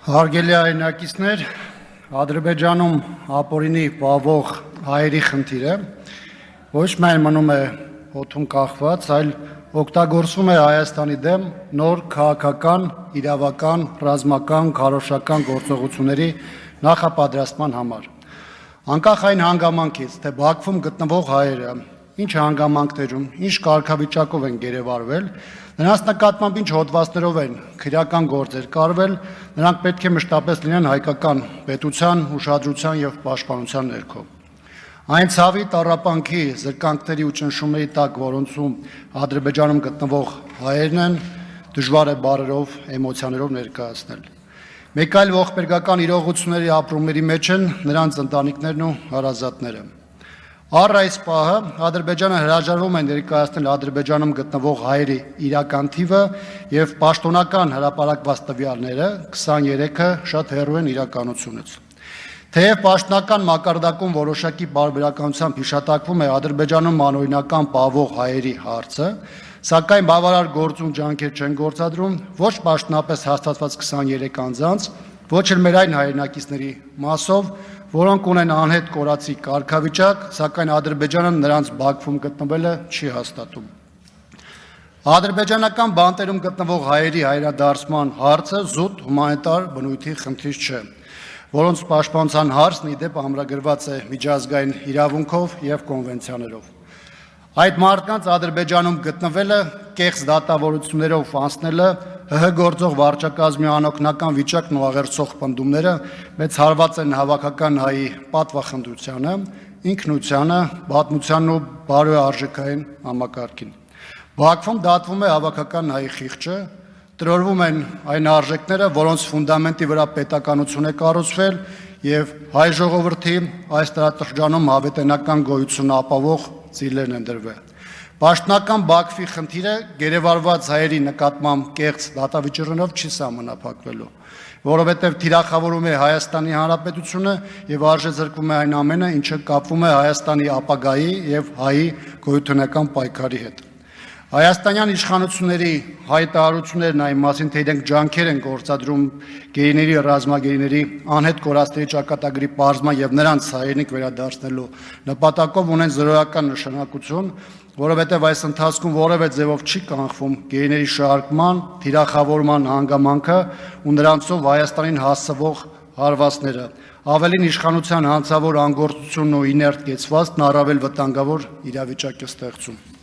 Հարգելի հայրենակիցներ, Ադրբեջանում ապօրինի պահվող հայերի խնդիրը ոչ միայն մնում է օդում կախված, այլ օգտագործվում է Հայաստանի դեմ նոր քաղաքական, իրավական, ռազմական, քարոզչական գործողությունների նախապատրաստման համար։ Անկախ այն հանգամանքից, թե Բաքվում գտնվող հայերը ինչ հանգամանքներում, ինչ կարգավիճակով են գերեվարվել, նրանց նկատմամբ ինչ հոդվածներով են քրեական գործեր կարվել, նրանք պետք է մշտապես լինեն հայկական պետության, ուշադրության եւ պաշտպանության ներքո։ Այն ցավի տառապանքի, զրկանքների ու ճնշումների տակ, որոնցում Ադրբեջանում գտնվող հայերն են, դժվար է բառերով, էմոցիաներով ներկայացնել։ Մեկ այլ ողբերգական իրողությունների ապրումների մեջ են նրանց ընտանիքներն ու հարազատները։ Առ այս պահը Ադրբեջանը հրաժարվում է ներկայացնել Ադրբեջանում գտնվող հայերի իրական թիվը եւ պաշտոնական հրապարակված տվյալները 23-ը շատ հեռու են իրականությունից։ Թեև պաշտոնական մակարդակում որոշակի բարբերականությամբ հիշատակվում է Ադրբեջանում անօրինական պահվող հայերի հարցը, սակայն բավարար գործուն ջանքեր չեն գործադրում ոչ պաշտոնապես հաստատված 23 անձանց, ոչ էլ մեր այն հայրենակիցների մասով, որոնք ունեն անհետ կորացի կարգավիճակ, սակայն Ադրբեջանը նրանց Բաքվում գտնվելը չի հաստատում։ Ադրբեջանական բանտերում գտնվող հայերի հայրադարձման հարցը զուտ հումանիտար բնույթի խնդիր չէ, որոնց պաշտպանության հարցն ի դեպ ամրագրված է միջազգային իրավունքով եւ կոնվենցիաներով։ Այդ մարդկանց Ադրբեջանում գտնվելը, կեղծ դատավորություններով անցնելը, ՀՀ գործող վարչակազմի անօգնական վիճակն ու աղերսող պնդումները մեծ հարված են հավաքական հայի պատվախնդրությանը, ինքնությանը, պատմությանն ու բարոյարժեքային համակարգին։ Բաքվում դատվում է հավաքական հայի խիղճը, տրորվում են այն արժեքները, որոնց ֆունդամենտի վրա պետականություն է կառուցվել եւ հայ ժողովրդի այս տարածաշրջանում հավետենական գոյություն ապավող ծիլերն են դրվել։ Պաշտոնական Բաքվի խնդիրը գերեվարված հայերի նկատմամբ կեղծ դատավիճռներով չի սահմանափակվելու, որովհետև թիրախավորում է Հայաստանի Հանրապետությունը եւ արժեզրկվում է այն ամենը, ինչը կապվում է Հայաստանի ապագայի եւ հայի գոյութենական պայքարի հետ։ Հայաստանյան իշխանությունների հայտարարություններն այն մասին, թե իրենք ջանքեր են գործադրում գերիների, ռազմագերիների անհետ կորածների ճակատագրի պարզման եւ նրանց հայրենիք վերադարձնելու նպատակով ունեն զրոյական նշանակություն, որովհետև այս ընթացքում որևէ ձևով չի կանխվում գերիների շարքման, թիրախավորման հանգամանքը ու նրանցով Հայաստանին հասցվող հարվածները։ Ավելին իշխանության հանցավոր անգործությունն ու իներտ կեցվածքն առավել վտանգավոր իրավիճակ է ստեղծում։